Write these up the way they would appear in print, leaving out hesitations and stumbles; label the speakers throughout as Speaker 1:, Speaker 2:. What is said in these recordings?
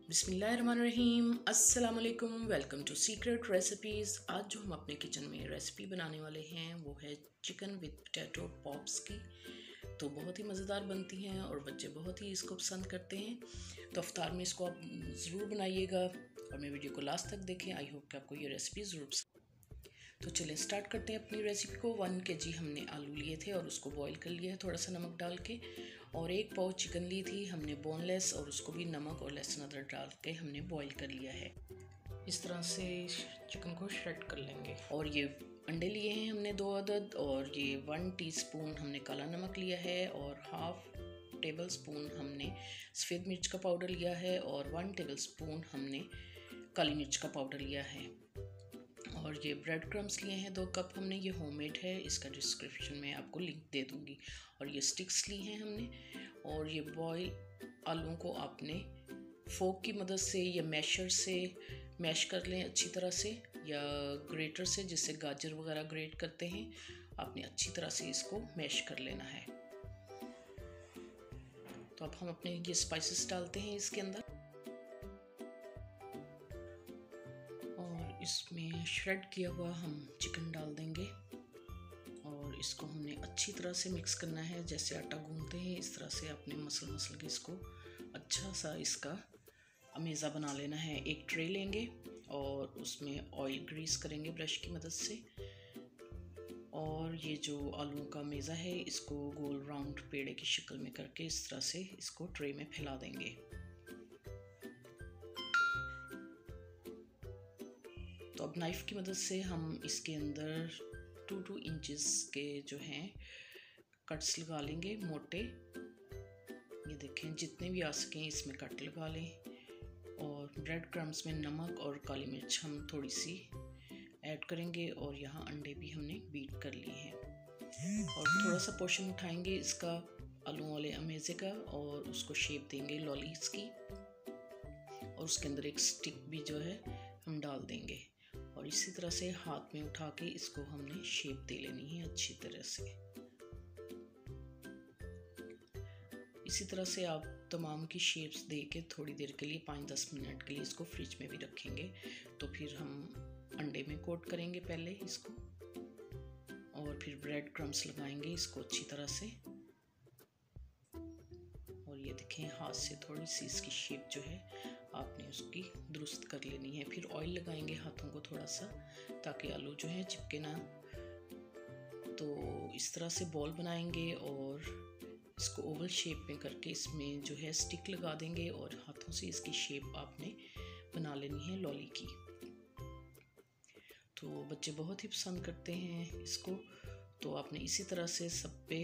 Speaker 1: बिस्मिल्लाहिर्रहमानिर्रहीम, अस्सलाम वालेकुम। Welcome to secret recipes. आज जो हम अपने किचन में रेसिपी बनाने वाले हैं वो है चिकन विद पोटैटो पॉप्स की। तो बहुत ही मज़ेदार बनती हैं और बच्चे बहुत ही इसको पसंद करते हैं। तो इफ्तार में इसको आप ज़रूर बनाइएगा और मेरी वीडियो को लास्ट तक देखें। आई होप कि आपको ये रेसिपी ज़रूर। तो चलें स्टार्ट करते हैं अपनी रेसिपी को। 1 kg हमने आलू लिए थे और उसको बॉईल कर लिया है थोड़ा सा नमक डाल के। और 1 पाव चिकन ली थी हमने बोनलेस, और उसको भी नमक और लहसुन अदरक डाल के हमने बॉईल कर लिया है। इस तरह से चिकन को श्रेड कर लेंगे। और ये अंडे लिए हैं हमने 2 अदद, और ये 1 टीस्पून हमने काला नमक लिया है, और हाफ टेबल स्पून हमने सफ़ेद मिर्च का पाउडर लिया है, और 1 टेबल स्पून हमने काली मिर्च का पाउडर लिया है। और ये ब्रेड क्रम्स लिए हैं 2 कप हमने। ये होममेड है, इसका डिस्क्रिप्शन में आपको लिंक दे दूँगी। और ये स्टिक्स ली हैं हमने। और ये बॉयल आलूओं को आपने फोक की मदद से या मैशर से मैश कर लें अच्छी तरह से, या ग्रेटर से जिससे गाजर वगैरह ग्रेट करते हैं। आपने अच्छी तरह से इसको मैश कर लेना है। तो अब हम अपने ये स्पाइसेस डालते हैं इसके अंदर, और इसमें श्रेड किया हुआ हम चिकन डाल देंगे। और इसको हमने अच्छी तरह से मिक्स करना है, जैसे आटा गूंथते हैं इस तरह से आपने मसल के इसको अच्छा सा इसका अमेज़ा बना लेना है। एक ट्रे लेंगे और उसमें ऑयल ग्रीस करेंगे ब्रश की मदद से। और ये जो आलू का मेज़ा है इसको गोल राउंड पेड़े की शक्ल में करके इस तरह से इसको ट्रे में फैला देंगे। तो अब नाइफ़ की मदद से हम इसके अंदर 2 इंचेस के जो हैं कट्स लगा लेंगे मोटे। ये देखें, जितने भी आ सकें इसमें कट लगा लें। और ब्रेड क्रम्स में नमक और काली मिर्च हम थोड़ी सी ऐड करेंगे, और यहाँ अंडे भी हमने बीट कर लिए हैं। और थोड़ा सा पोर्शन उठाएंगे इसका आलू वाले अमेज़े का, और उसको शेप देंगे लॉलीज की। और उसके अंदर एक स्टिक भी जो है हम डाल देंगे, और इसी तरह से हाथ में उठा के इसको हमने शेप दे लेनी है अच्छी तरह से। इसी तरह से आप तमाम की शेप्स दे के थोड़ी देर के लिए 5-10 मिनट के लिए इसको फ्रिज में भी रखेंगे। तो फिर हम अंडे में कोट करेंगे पहले इसको, और फिर ब्रेड क्रम्स लगाएंगे इसको अच्छी तरह से। और ये देखें, हाथ से थोड़ी सी इसकी शेप जो है आपने उसकी दुरुस्त कर लेनी है। फिर ऑयल लगाएंगे हाथों को थोड़ा सा, ताकि आलू जो है चिपके ना। तो इस तरह से बॉल बनाएंगे और इसको ओवल शेप में करके इसमें जो है स्टिक लगा देंगे, और हाथों से इसकी शेप आपने बना लेनी है लॉली की। तो बच्चे बहुत ही पसंद करते हैं इसको। तो आपने इसी तरह से सब पे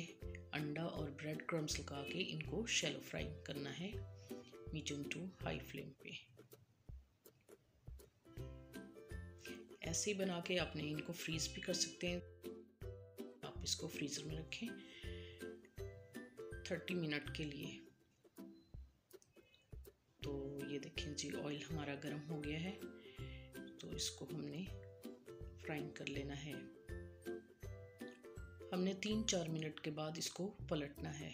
Speaker 1: अंडा और ब्रेड क्रम्स लगा के इनको शैलो फ्राई करना है मीडियम टू हाई फ्लेम पे। ऐसे ही बना के आपने इनको फ्रीज भी कर सकते हैं। आप इसको फ्रीज़र में रखें 30 मिनट के लिए। तो ये देखें जी, ऑयल हमारा गर्म हो गया है। तो इसको हमने फ्राई कर लेना है। हमने 3-4 मिनट के बाद इसको पलटना है।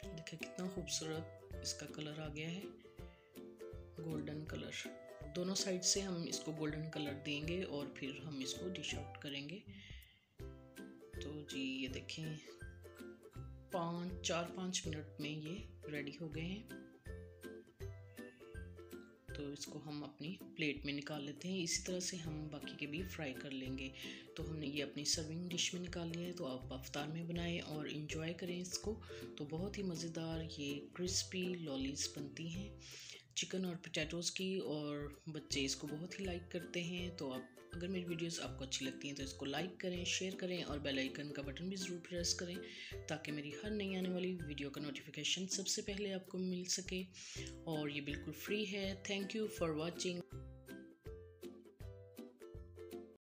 Speaker 1: देखिए कितना खूबसूरत इसका कलर आ गया है, गोल्डन कलर। दोनों साइड से हम इसको गोल्डन कलर देंगे और फिर हम इसको डिश आउट करेंगे। तो जी ये देखें 4-5 मिनट में ये रेडी हो गए हैं। तो इसको हम अपनी प्लेट में निकाल लेते हैं। इसी तरह से हम बाकी के भी फ्राई कर लेंगे। तो हमने ये अपनी सर्विंग डिश में निकाल लिया है। तो आप अफ्तार में बनाएं और इंजॉय करें इसको। तो बहुत ही मज़ेदार ये क्रिस्पी लॉलीज बनती हैं चिकन और पोटैटोज़ की, और बच्चे इसको बहुत ही लाइक करते हैं। तो आप अगर मेरी वीडियोस आपको अच्छी लगती हैं तो इसको लाइक करें, शेयर करें, और बेल आइकन का बटन भी ज़रूर प्रेस करें, ताकि मेरी हर नई आने वाली वीडियो का नोटिफिकेशन सबसे पहले आपको मिल सके। और ये बिल्कुल फ्री है। Thank you for watching.